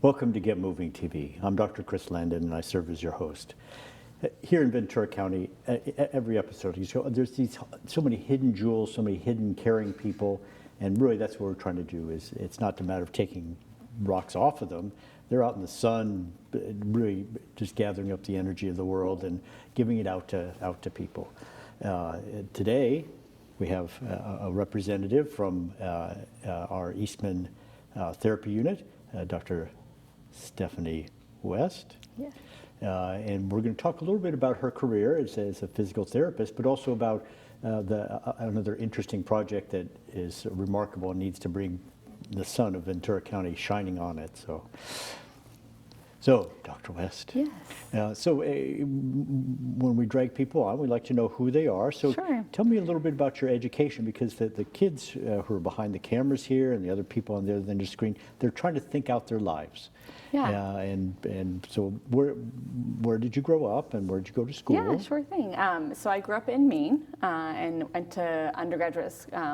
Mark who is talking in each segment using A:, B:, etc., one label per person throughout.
A: Welcome to Get Moving TV. I'm Dr. Chris Landon and I serve as your host. Here in Ventura County, every episode, there's so many hidden jewels, so many hidden caring people, and really that's what we're trying to do. Is it's not a matter of taking rocks off of them. They're out in the sun, really just gathering up the energy of the world and giving it out to people. Today, we have a representative from our Eastman therapy unit, Dr. Stephanie West.
B: Yes.
A: And we're going to talk a little bit about her career as a physical therapist, but also about another interesting project that is remarkable and needs to bring the sun of Ventura County shining on it. So, Dr. West.
B: Yes.
A: When we drag people on, we like to know who they are. So
B: Sure.
A: Tell me a little bit about your education, because the kids who are behind the cameras here and the other people on the other end of the screen, they're trying to think out their lives.
B: Yeah.
A: And so where did you grow up and where did you go to school?
B: Yeah, sure thing. So I grew up in Maine and went to undergraduate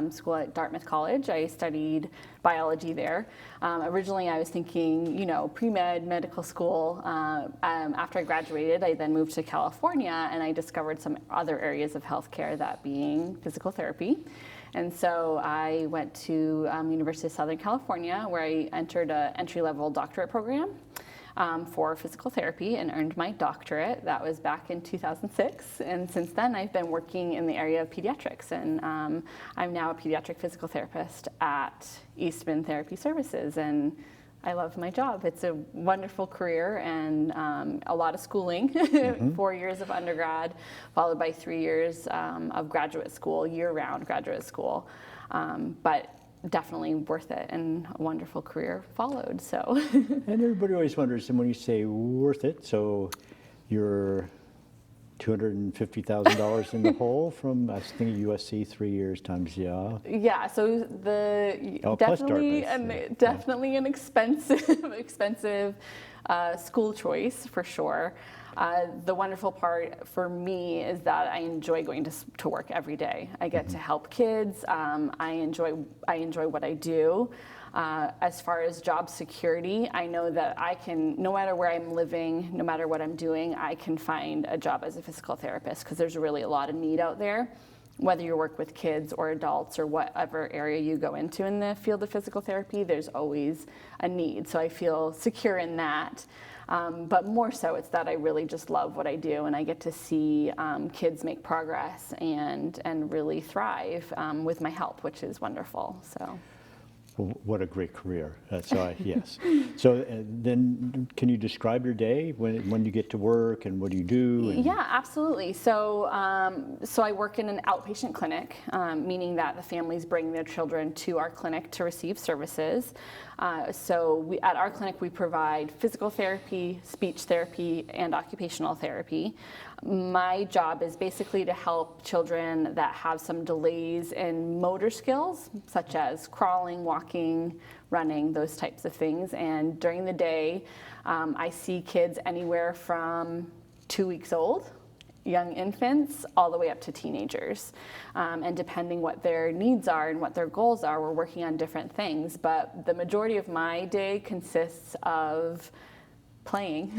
B: school at Dartmouth College. I studied biology there. Originally I was thinking, pre-med, medical school. After I graduated, I then moved to California and I discovered some other areas of healthcare, that being physical therapy. And so I went to University of Southern California, where I entered an entry-level doctorate program for physical therapy and earned my doctorate. That was back in 2006. And since then, I've been working in the area of pediatrics. And I'm now a pediatric physical therapist at Eastman Therapy Services. And I love my job. It's a wonderful career and a lot of schooling, 4 years of undergrad, followed by 3 years of graduate school, year-round graduate school. But definitely worth it, and a wonderful career followed. So.
A: And everybody always wonders, and when you say worth it, so you're $250,000 in the hole from, I think, USC, 3 years times, yeah.
B: Yeah, so definitely an expensive school choice for sure. The wonderful part for me is that I enjoy going to work every day. I get to help kids. I enjoy what I do. As far as job security, I know that I can, no matter where I'm living, no matter what I'm doing, I can find a job as a physical therapist, because there's really a lot of need out there. Whether you work with kids or adults or whatever area you go into in the field of physical therapy, there's always a need. So I feel secure in that. But more so, it's that I really just love what I do, and I get to see kids make progress and really thrive with my help, which is wonderful. So.
A: Well, what a great career. Yes. So then can you describe your day when you get to work and what do you do?
B: Yeah, absolutely. So I work in an outpatient clinic, meaning that the families bring their children to our clinic to receive services. At our clinic, we provide physical therapy, speech therapy, and occupational therapy. My job is basically to help children that have some delays in motor skills, such as crawling, walking, running, those types of things. And during the day, I see kids anywhere from 2 weeks old, young infants, all the way up to teenagers. And depending what their needs are and what their goals are, we're working on different things. But the majority of my day consists of playing,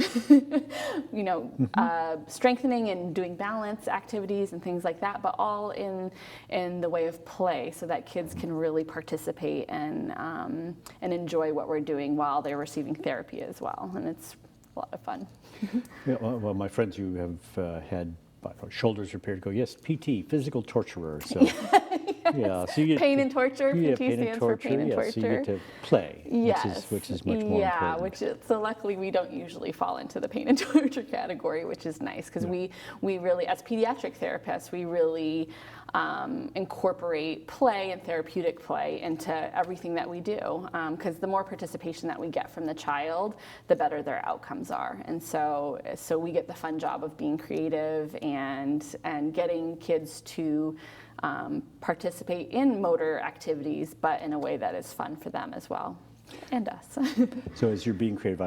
B: strengthening and doing balance activities and things like that, but all in the way of play, so that kids can really participate and enjoy what we're doing while they're receiving therapy as well. And it's a lot of fun.
A: Yeah, well, my friends who have had shoulders repaired go, yes, PT, physical torturer. So yeah, so you get
B: pain and torture. PT stands for pain and torture.
A: So you get to play, which is much more important.
B: So luckily we don't usually fall into the pain and torture category, which is nice, because we really, as pediatric therapists, we really incorporate play and therapeutic play into everything that we do, because the more participation that we get from the child, the better their outcomes are. And so we get the fun job of being creative and getting kids to participate in motor activities, but in a way that is fun for them as well. And us.
A: So as you're being creative,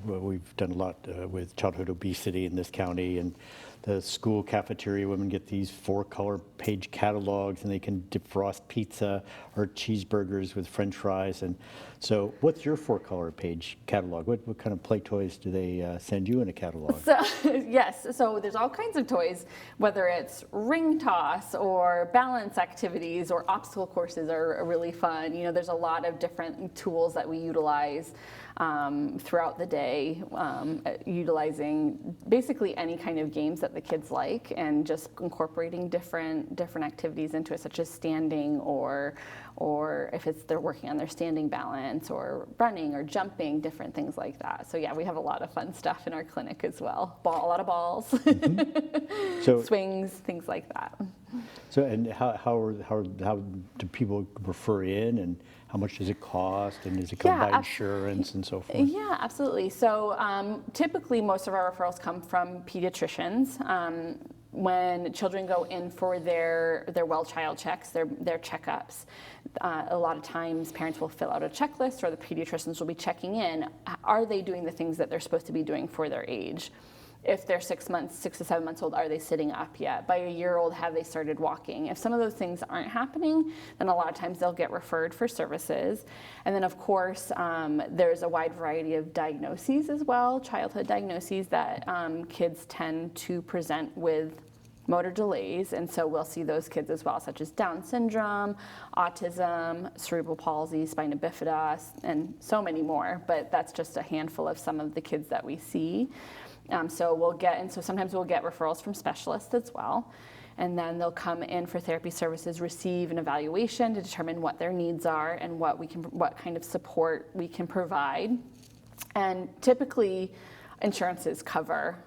A: we've done a lot with childhood obesity in this county, and the school cafeteria women get these 4-color page catalogs, and they can defrost pizza or cheeseburgers with French fries. And so what's your 4-color page catalog? What kind of play toys do they send you in a catalog?
B: So, yes, so there's all kinds of toys, whether it's ring toss or balance activities or obstacle courses are really fun. You know, there's a lot of different tools that we utilize throughout the day, utilizing basically any kind of games that the kids like, and just incorporating different activities into it, such as standing or if they're working on their standing balance or running or jumping, different things like that. So yeah, we have a lot of fun stuff in our clinic as well. A lot of balls,
A: So,
B: swings, things like that.
A: So, and how do people refer in, and how much does it cost, and does it come by insurance and so forth?
B: Yeah, absolutely. So typically most of our referrals come from pediatricians. When children go in for their well child checks, their checkups, a lot of times parents will fill out a checklist, or the pediatricians will be checking in. Are they doing the things that they're supposed to be doing for their age? If they're 6 to 7 months old, are they sitting up yet? By a year old, have they started walking? If some of those things aren't happening, then a lot of times they'll get referred for services. And then of course, there's a wide variety of diagnoses as well, childhood diagnoses that kids tend to present with motor delays, and so we'll see those kids as well, such as Down syndrome, autism, cerebral palsy, spina bifida, and so many more, but that's just a handful of some of the kids that we see. So sometimes we'll get referrals from specialists as well, and then they'll come in for therapy services, receive an evaluation to determine what their needs are and what kind of support we can provide. And typically, insurances cover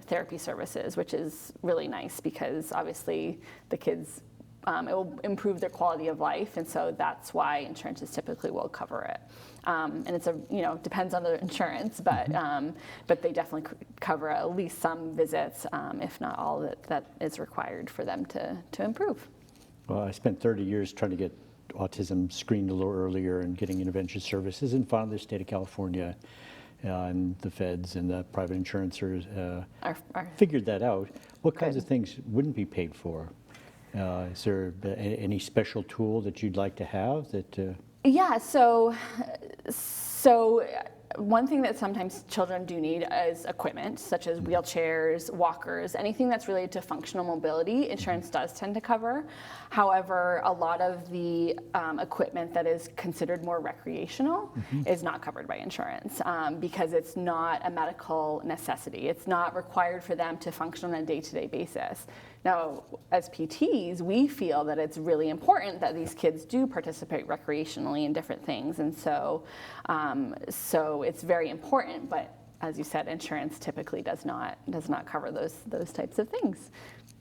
B: therapy services, which is really nice because obviously the kids, it will improve their quality of life, and so that's why insurances typically will cover it. And it's depends on the insurance, but they definitely cover at least some visits, if not all that is required for them to improve.
A: Well, I spent 30 years trying to get autism screened a little earlier and getting intervention services, and finally the state of California and the feds and the private insurers figured that out. What kinds of things wouldn't be paid for? Is there any special tool that you'd like to have that?
B: Yeah, so one thing that sometimes children do need is equipment, such as wheelchairs, walkers, anything that's related to functional mobility, insurance does tend to cover. However, a lot of the equipment that is considered more recreational is not covered by insurance because it's not a medical necessity. It's not required for them to function on a day-to-day basis. Now, as PTs, we feel that it's really important that these kids do participate recreationally in different things, and so it's very important. But as you said, insurance typically does not cover those types of things,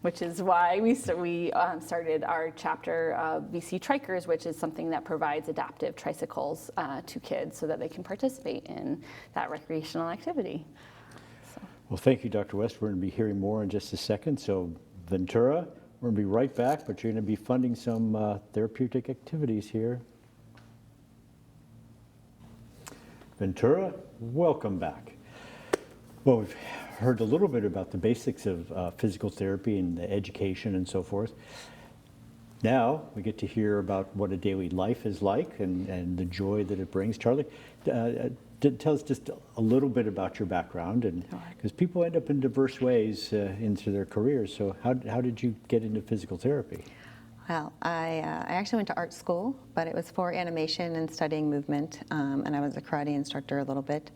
B: which is why we started our chapter of VCTrykers, which is something that provides adaptive tricycles to kids so that they can participate in that recreational activity.
A: Well, thank you, Dr. West. We're going to be hearing more in just a second. So Ventura, we're going to be right back, but you're going to be funding some therapeutic activities here. Ventura, welcome back. Well, we've heard a little bit about the basics of physical therapy and the education and so forth. Now we get to hear about what a daily life is like and the joy that it brings. Charlie, tell us just a little bit about your background, and because people end up in diverse ways into their careers. So how did you get into physical therapy?
C: Well, I actually went to art school, but it was for animation and studying movement, and I was a karate instructor a little bit.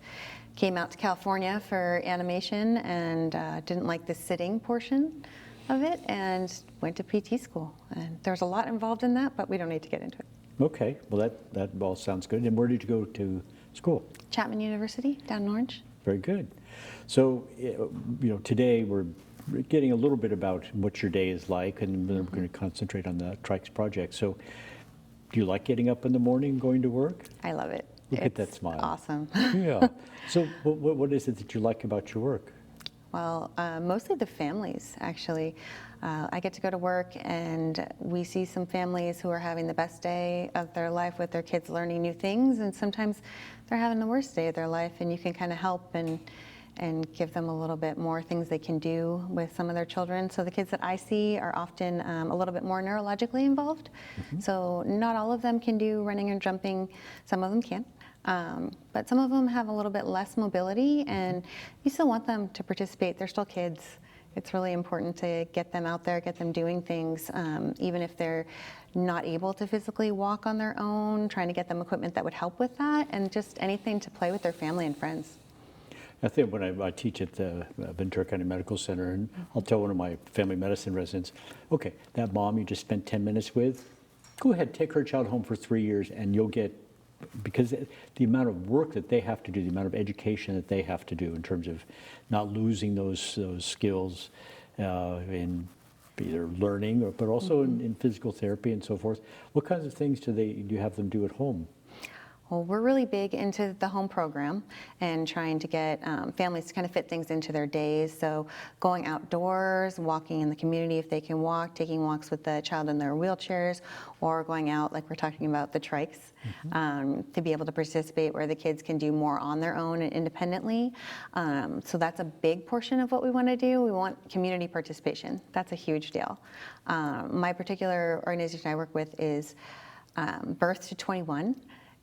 C: Came out to California for animation and didn't like the sitting portion of it, and went to PT school. And there's a lot involved in that, but we don't need to get into it.
A: Okay, well that all sounds good. And where did you go to school?
C: Chapman University, down in Orange.
A: Very good. So, today we're getting a little bit about what your day is like, and we're going to concentrate on the Trikes project. So, do you like getting up in the morning, going to work?
C: I love it.
A: Look at that smile.
C: Awesome.
A: Yeah. So, what is it that you like about your work?
C: Well, mostly the families, actually. I get to go to work and we see some families who are having the best day of their life with their kids learning new things, and sometimes they're having the worst day of their life, and you can kind of help and give them a little bit more things they can do with some of their children. So the kids that I see are often a little bit more neurologically involved. So not all of them can do running and jumping, some of them can. But some of them have a little bit less mobility, and you still want them to participate. They're still kids. It's really important to get them out there, get them doing things, even if they're not able to physically walk on their own, trying to get them equipment that would help with that, and just anything to play with their family and friends.
A: I think when I teach at the Ventura County Medical Center, and I'll tell one of my family medicine residents, okay, that mom you just spent 10 minutes with, go ahead, take her child home for 3 years, and you'll get, because the amount of work that they have to do, the amount of education that they have to do in terms of not losing those skills in either learning, but also in physical therapy and so forth. What kinds of things do you have them do at home?
C: Well, we're really big into the home program and trying to get families to kind of fit things into their days. So going outdoors, walking in the community if they can walk, taking walks with the child in their wheelchairs, or going out like we're talking about the trikes to be able to participate where the kids can do more on their own and independently. So that's a big portion of what we want to do. We want community participation. That's a huge deal. My particular organization I work with is Birth to 21.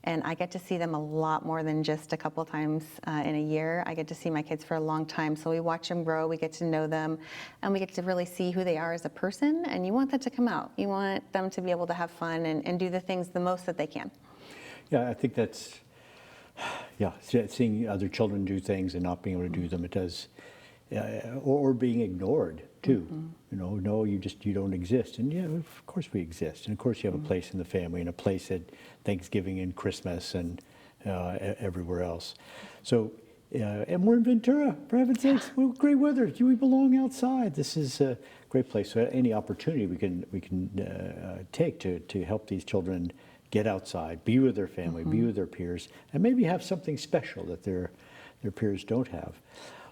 C: And I get to see them a lot more than just a couple times in a year. I get to see my kids for a long time. So we watch them grow, we get to know them, and we get to really see who they are as a person. And you want that to come out. You want them to be able to have fun and do the things the most that they can.
A: Yeah, I think that's, seeing other children do things and not being able to do them, it does, or being ignored too. You know, no, you don't exist. And yeah, of course we exist. And of course you have a place in the family and a place at Thanksgiving and Christmas and everywhere else. So, and we're in Ventura, for heaven's sakes, great weather. We belong outside. This is a great place. So any opportunity we can take to help these children get outside, be with their family, be with their peers, and maybe have something special that their peers don't have.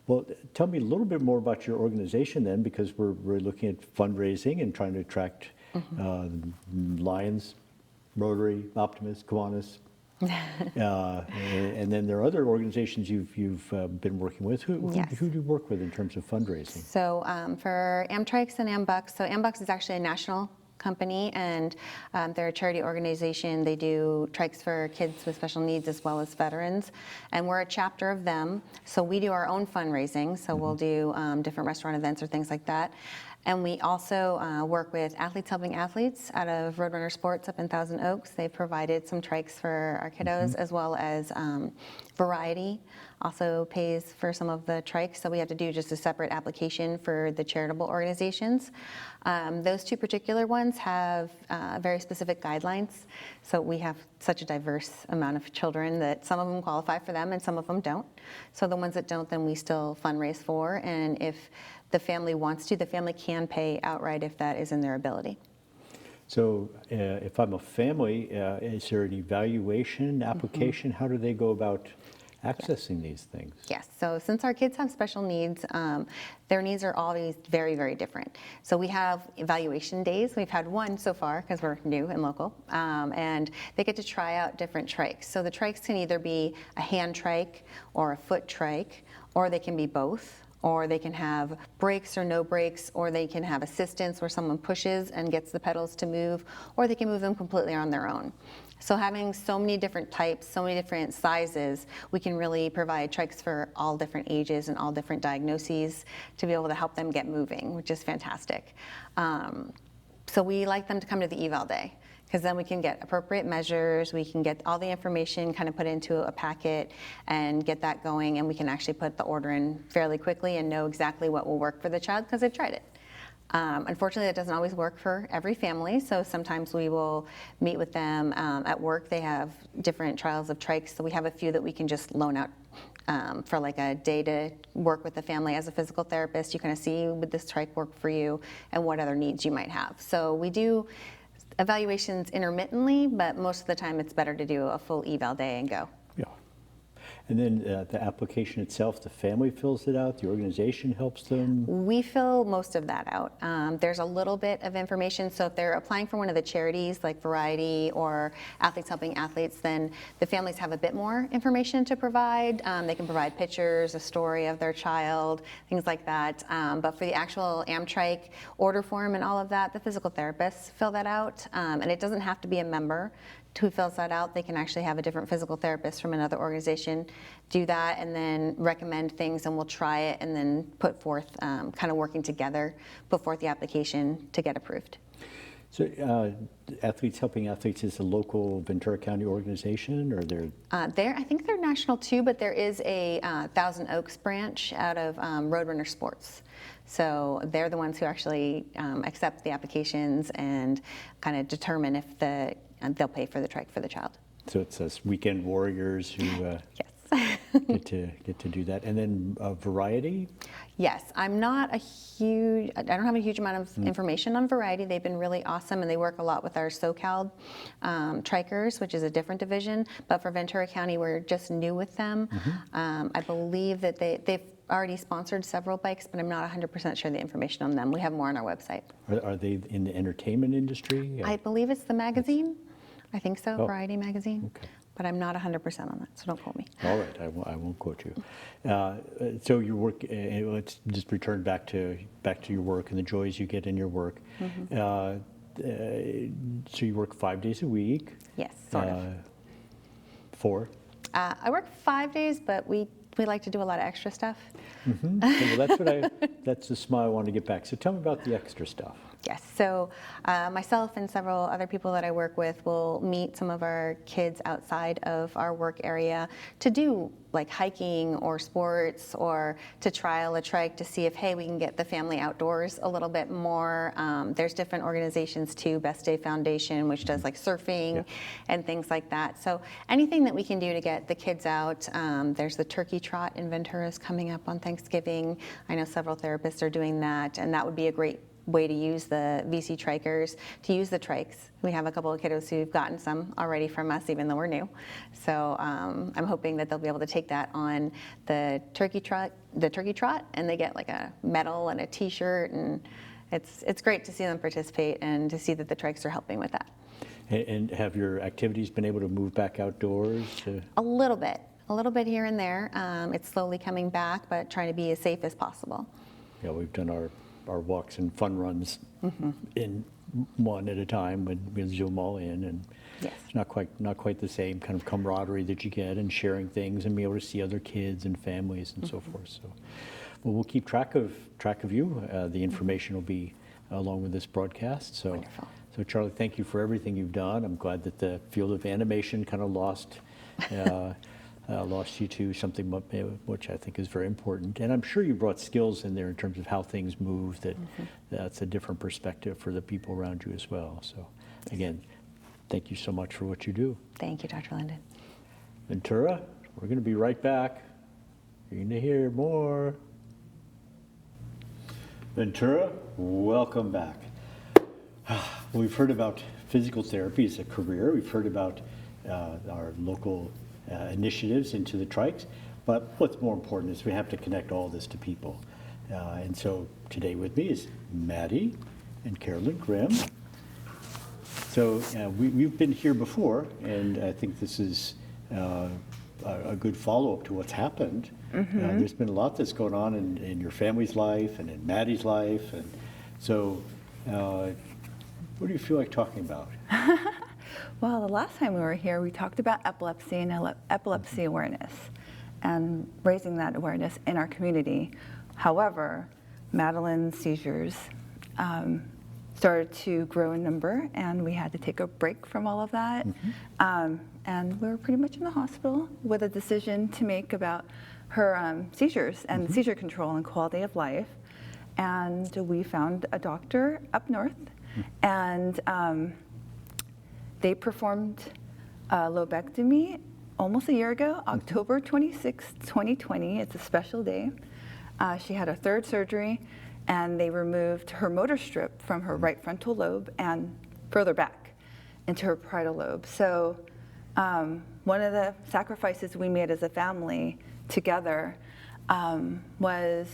A: Well, tell me a little bit more about your organization then, because we're looking at fundraising and trying to attract Lions, Rotary, Optimists, Kiwanis. And then there are other organizations you've been working with. Who do you work with in terms of fundraising?
C: So for Amtrykes and Ambucks, so Ambucks is actually a national company, and they're a charity organization. They do trikes for kids with special needs as well as veterans, and we're a chapter of them. So we do our own fundraising. So we'll do different restaurant events or things like that. And we also work with Athletes Helping Athletes out of Roadrunner Sports up in Thousand Oaks. They've provided some trikes for our kiddos, as well as Variety also pays for some of the trikes. So we have to do just a separate application for the charitable organizations. Those two particular ones have very specific guidelines. So we have such a diverse amount of children that some of them qualify for them and some of them don't. So the ones that don't, then we still fundraise for. And if the family wants to, the family can pay outright if that is in their ability.
A: So if I'm a family, is there an evaluation application? How do they go about accessing these things?
C: Yes, so since our kids have special needs, their needs are always very, very different. So we have evaluation days. We've had one so far because we're new and local, and they get to try out different trikes. So the trikes can either be a hand trike or a foot trike, or they can be both. Or they can have brakes or no brakes, or they can have assistance where someone pushes and gets the pedals to move, or they can move them completely on their own. So having so many different types, so many different sizes, we can really provide trikes for all different ages and all different diagnoses to be able to help them get moving, which is fantastic. So we like them to come to the eval day, because then we can get appropriate measures, we can get all the information kind of put into a packet and get that going, and we can actually put the order in fairly quickly and know exactly what will work for the child because they've tried it. Unfortunately, that doesn't always work for every family, so sometimes we will meet with them at work. They have different trials of trikes, so we have a few that we can just loan out for like a day to work with the family. As a physical therapist, you kind of see, would this trike work for you, and what other needs you might have. So we do evaluations intermittently, but most of the time it's better to do a full eval day and go.
A: Yeah. And then the application itself, the family fills it out, the organization helps them?
C: We fill most of that out. There's a little bit of information, so if they're applying for one of the charities like Variety or Athletes Helping Athletes, then the families have a bit more information to provide. They can provide pictures, a story of their child, things like that. But for the actual Amtryke order form and all of that, the physical therapists fill that out. And it doesn't have to be a member who fills that out. They can actually have a different physical therapist from another organization do that and then recommend things, and we'll try it and then put forth, kind of working together, put forth the application to get approved.
A: So Athletes Helping Athletes is a local Ventura County organization, or they're?
C: I think they're national too, but there is a Thousand Oaks branch out of Roadrunner Sports. So they're the ones who actually accept the applications and kind of determine if they'll pay for the trike for the child.
A: So it's us weekend warriors who
C: Yes.
A: get to do that. And then Variety?
C: Yes, I don't have a huge amount of information on Variety. They've been really awesome, and they work a lot with our SoCal Trykers, which is a different division. But for Ventura County, we're just new with them. I believe that they've already sponsored several bikes, but I'm not 100% sure the information on them. We have more on our website.
A: Are they in the entertainment industry?
C: I believe it's the magazine. I think so,
A: Oh.
C: Variety magazine.
A: Okay.
C: But I'm not 100% on that, so don't quote me.
A: All right, I won't quote you. So your work, let's just return back to your work and the joys you get in your work. So you work 5 days a week?
C: Yes, sort of.
A: 4?
C: I work 5 days, but we like to do a lot of extra stuff.
A: Well, that's the smile I want to get back. So tell me about the extra stuff.
C: Yes, so myself and several other people that I work with will meet some of our kids outside of our work area to do like hiking or sports, or to trial a trike to see if, hey, we can get the family outdoors a little bit more. There's different organizations too, Best Day Foundation, which does like surfing and things like that. So anything that we can do to get the kids out. There's the turkey trot in Ventura is coming up on Thanksgiving. I know several therapists are doing that, and that would be a great way to use the VCTrykers, to use the trikes. We have a couple of kiddos who've gotten some already from us, even though we're new. So I'm hoping that they'll be able to take that on the turkey trot, and they get like a medal and a T-shirt, and it's great to see them participate and to see that the trikes are helping with that.
A: And have your activities been able to move back outdoors?
C: A little bit here and there. It's slowly coming back, but trying to be as safe as possible.
A: Yeah, we've done our walks and fun runs in one at a time, and we zoom them all in, and
C: Yes.
A: it's not quite the same kind of camaraderie that you get and sharing things and be able to see other kids and families and so forth. So, well, we'll keep track of you. The information will be along with this broadcast. So,
C: Wonderful.
A: So Charlie, thank you for everything you've done. I'm glad that the field of animation kind of lost you to something which I think is very important. And I'm sure you brought skills in there in terms of how things move, that's a different perspective for the people around you as well. So again, thank you so much for what you do.
C: Thank you, Dr. Linden.
A: Ventura, we're going to be right back. You're going to hear more. Ventura, welcome back. We've heard about physical therapy as a career. We've heard about our local initiatives into the trikes, but what's more important is we have to connect all this to people. And so today with me is Maddie and Carolyn Grimm. So we've been here before, and I think this is a good follow-up to what's happened. There's been a lot that's going on in your family's life and in Maddie's life, and so what do you feel like talking about?
D: Well, the last time we were here, we talked about epilepsy and epilepsy awareness and raising that awareness in our community. However, Madeline's seizures started to grow in number, and we had to take a break from all of that. And we were pretty much in the hospital with a decision to make about her seizures and seizure control and quality of life. And we found a doctor up north, and they performed a lobectomy almost a year ago, October 26, 2020. It's a special day. She had a third surgery, and they removed her motor strip from her right frontal lobe and further back into her parietal lobe. So one of the sacrifices we made as a family together was,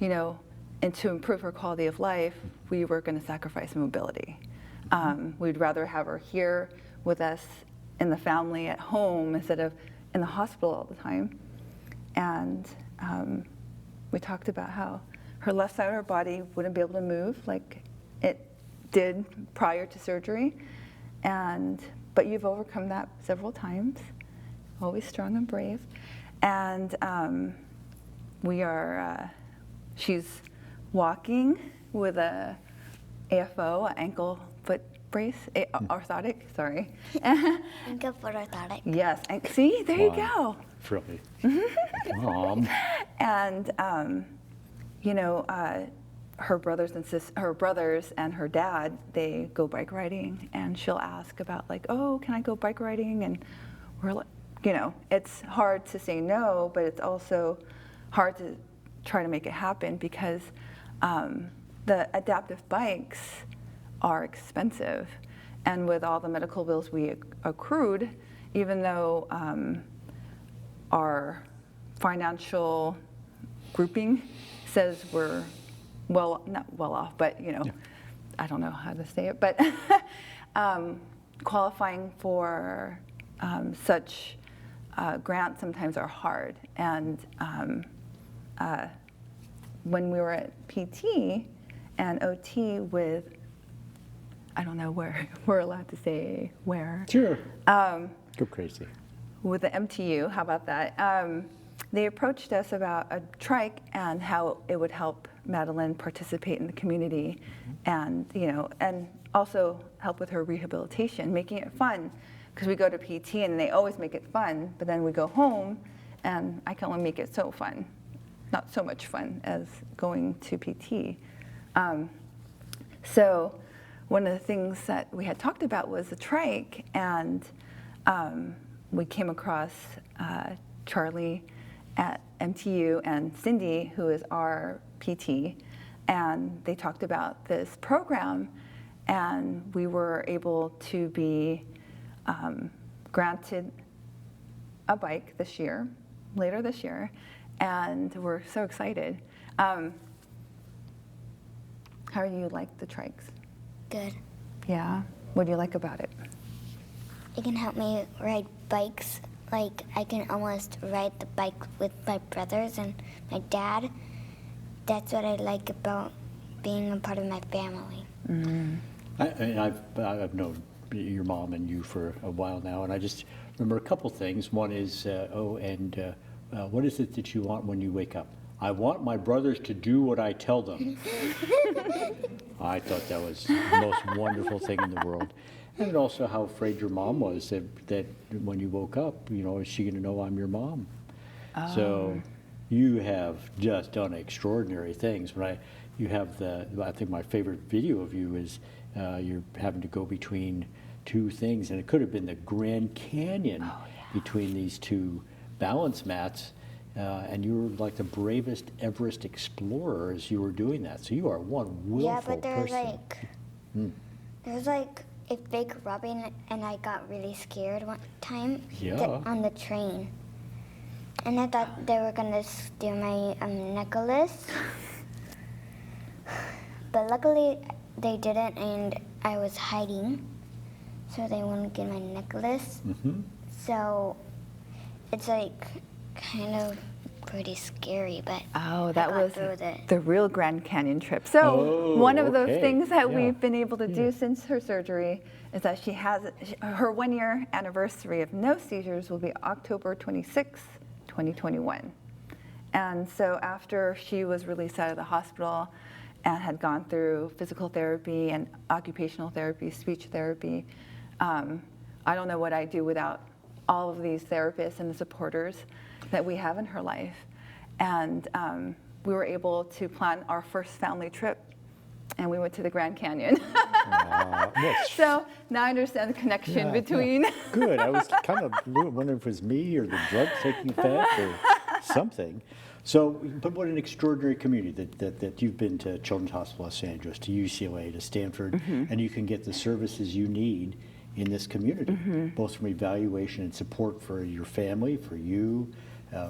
D: and to improve her quality of life, we were going to sacrifice mobility. We'd rather have her here with us in the family at home instead of in the hospital all the time. And we talked about how her left side of her body wouldn't be able to move like it did prior to surgery. But you've overcome that several times, always strong and brave. And she's walking with a AFO, ankle foot brace, orthotic, sorry.
E: Ankle foot orthotic.
D: Yes, and see, there you go.
A: Really. Mom.
D: And her brothers and her dad, they go bike riding, and she'll ask about like, oh, can I go bike riding? And we're like, it's hard to say no, but it's also hard to try to make it happen because the adaptive bikes are expensive. And with all the medical bills we accrued, even though our financial grouping says we're not well off, but I don't know how to say it, but qualifying for such grants sometimes are hard. And when we were at PT and OT with, I don't know where we're allowed to say where.
A: Sure. Go crazy.
D: With the MTU, how about that? They approached us about a trike and how it would help Madeline participate in the community, and and also help with her rehabilitation, making it fun. Because we go to PT and they always make it fun, but then we go home, and I can only make it so fun, not so much fun as going to PT. So one of the things that we had talked about was the trike, and we came across Charlie at MTU and Cindy, who is our PT, and they talked about this program, and we were able to be granted a bike later this year, and we're so excited. How do you like the trikes?
E: Good.
D: Yeah? What do you like about it?
E: It can help me ride bikes. Like, I can almost ride the bike with my brothers and my dad. That's what I like about being a part of my family.
D: Mm.
A: I've known your mom and you for a while now, and I just remember a couple things. One is, what is it that you want when you wake up? I want my brothers to do what I tell them. I thought that was the most wonderful thing in the world. And also how afraid your mom was that when you woke up, is she going to know I'm your mom? Oh. So you have just done extraordinary things. I think my favorite video of you is you're having to go between two things, and it could have been the Grand Canyon between these two balance mats. And you were like the bravest Everest explorer as you were doing that. So you are one willful person.
E: There was a big robin, and I got really scared one time on the train. And I thought they were gonna steal my necklace. But luckily they didn't, and I was hiding, so they wouldn't get my necklace. Mm-hmm. So it's kind of pretty scary, but
D: that was the real Grand Canyon trip. So one of those things that we've been able to do since her surgery is that she has her 1-year anniversary of no seizures will be October 26th, 2021. And so after she was released out of the hospital and had gone through physical therapy and occupational therapy, speech therapy, I don't know what I'd do without all of these therapists and the supporters that we have in her life. And we were able to plan our first family trip, and we went to the Grand Canyon. So now I understand the connection between.
A: Good. I was kind of wondering if it was me or the drugs taking effect or something. So, but what an extraordinary community that you've been to Children's Hospital Los Angeles, to UCLA, to Stanford, and you can get the services you need in this community, both from evaluation and support for your family, for you,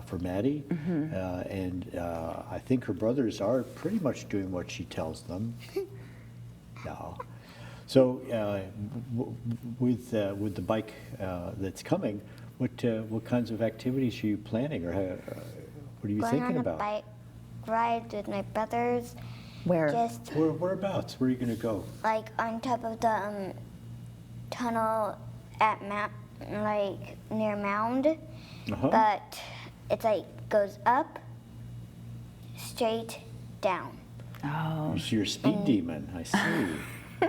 A: for Maddie. And I think her brothers are pretty much doing what she tells them. No. So with the bike that's coming, what kinds of activities are you planning, or what are you
E: Going
A: thinking
E: on a
A: about?
E: bike ride with my brothers.
D: Where?
E: Just
A: Whereabouts? Where are you going to go?
E: like on top of the tunnel at like near Mound, but it's like goes up, straight down.
D: Oh,
A: So you're a speed demon, I see.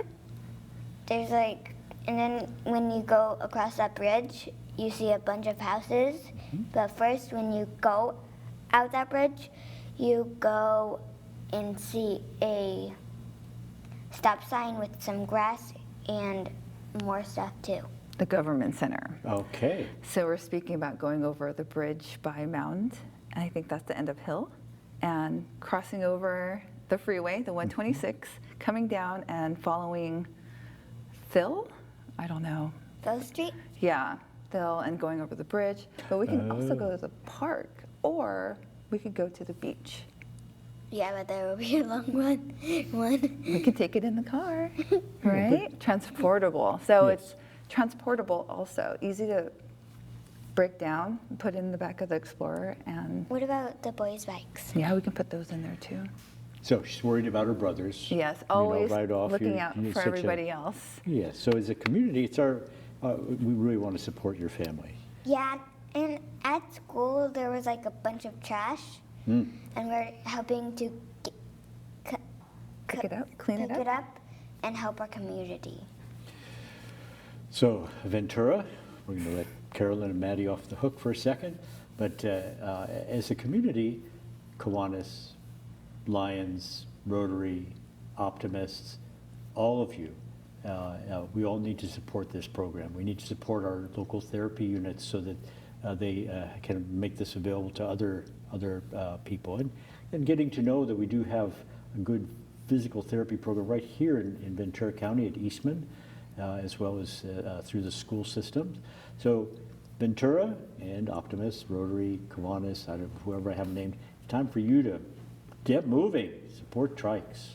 E: There's like, and then when you go across that bridge, you see a bunch of houses. But first, when you go out that bridge, you go and see a stop sign with some grass and more stuff too.
D: the government center.
A: Okay.
D: So we're speaking about going over the bridge by Mound, and I think that's the end of Hill, and crossing over the freeway, the 126, coming down and following Phil? I don't know.
E: Bow Street?
D: Yeah, Phil, and going over the bridge. But we can also go to the park, or we could go to the beach.
E: Yeah, but there will be a long one.
D: We can take it in the car, right? Transportable. So
A: Yes.
D: it's transportable also, easy to break down, put in the back of the Explorer, and
E: What about the boys' bikes?
D: yeah, we can put those in there too.
A: So she's worried about her brothers.
D: Yes,
A: You know,
D: always
A: right off,
D: looking
A: you're-
D: out
A: you're
D: for
A: such a-
D: everybody else.
A: Yeah, so as a community, it's our, we really want to support your family.
E: Yeah, and at school there was like a bunch of trash, and we're helping to
D: Pick it up, clean it
E: pick it
D: up.
E: up and help our community.
A: So Ventura, we're going to let Carolyn and Maddie off the hook for a second, but as a community, Kiwanis, Lions, Rotary, Optimists, all of you, we all need to support this program. We need to support our local therapy units so that they can make this available to other people. And getting to know that we do have a good physical therapy program right here in Ventura County at Eastman, as well as through the school systems. So Ventura and Optimus, Rotary, Kiwanis, whoever I haven't named, time for you to get moving, support trikes.